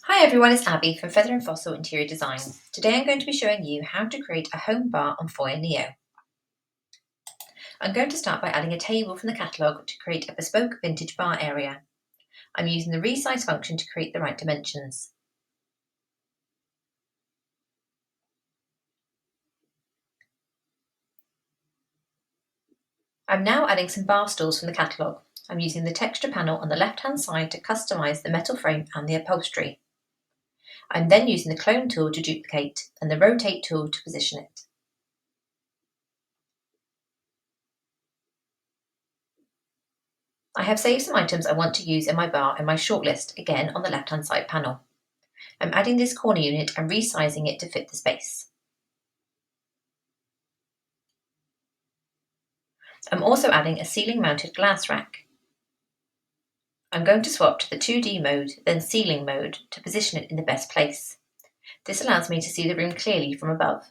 Hi everyone, it's Abby from Feather and Fossil Interior Design. Today I'm going to be showing you how to create a home bar on Foyr Neo. I'm going to start by adding a table from the catalogue to create a bespoke vintage bar area. I'm using the resize function to create the right dimensions. I'm now adding some bar stools from the catalogue. I'm using the texture panel on the left hand side to customise the metal frame and the upholstery. I'm then using the clone tool to duplicate and the rotate tool to position it. I have saved some items I want to use in my bar in my shortlist, again on the left hand side panel. I'm adding this corner unit and resizing it to fit the space. I'm also adding a ceiling mounted glass rack. I'm going to swap to the 2D mode, then ceiling mode, to position it in the best place. This allows me to see the room clearly from above.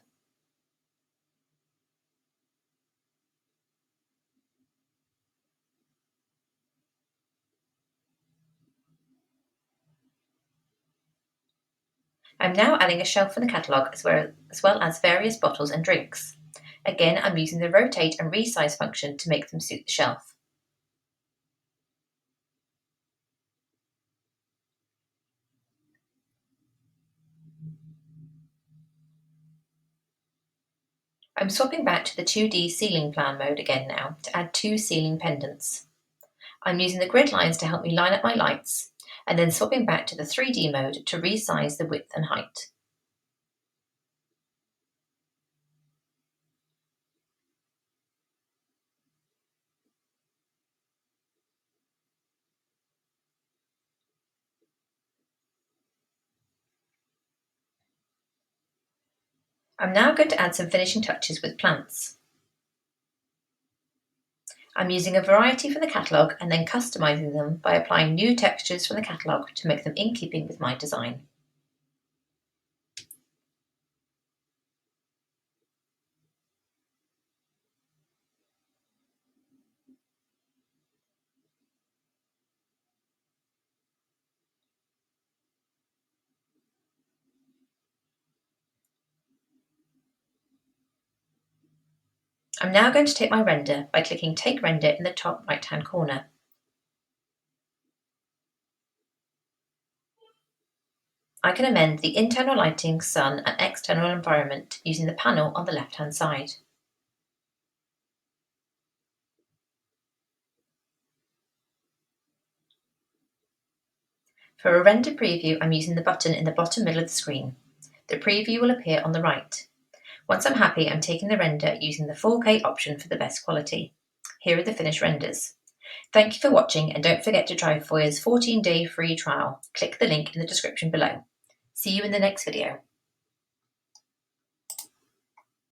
I'm now adding a shelf from the catalogue as well as various bottles and drinks. Again, I'm using the rotate and resize function to make them suit the shelf. I'm swapping back to the 2D ceiling plan mode again now to add two ceiling pendants. I'm using the grid lines to help me line up my lights, and then swapping back to the 3D mode to resize the width and height. I'm now going to add some finishing touches with plants. I'm using a variety from the catalogue and then customising them by applying new textures from the catalogue to make them in keeping with my design. I'm now going to take my render by clicking Take Render in the top right hand corner. I can amend the internal lighting, sun and external environment using the panel on the left hand side. For a render preview, I'm using the button in the bottom middle of the screen. The preview will appear on the right. Once I'm happy, I'm taking the render using the 4K option for the best quality. Here are the finished renders. Thank you for watching, and don't forget to try Foyr's 14-day free trial. Click the link in the description below. See you in the next video.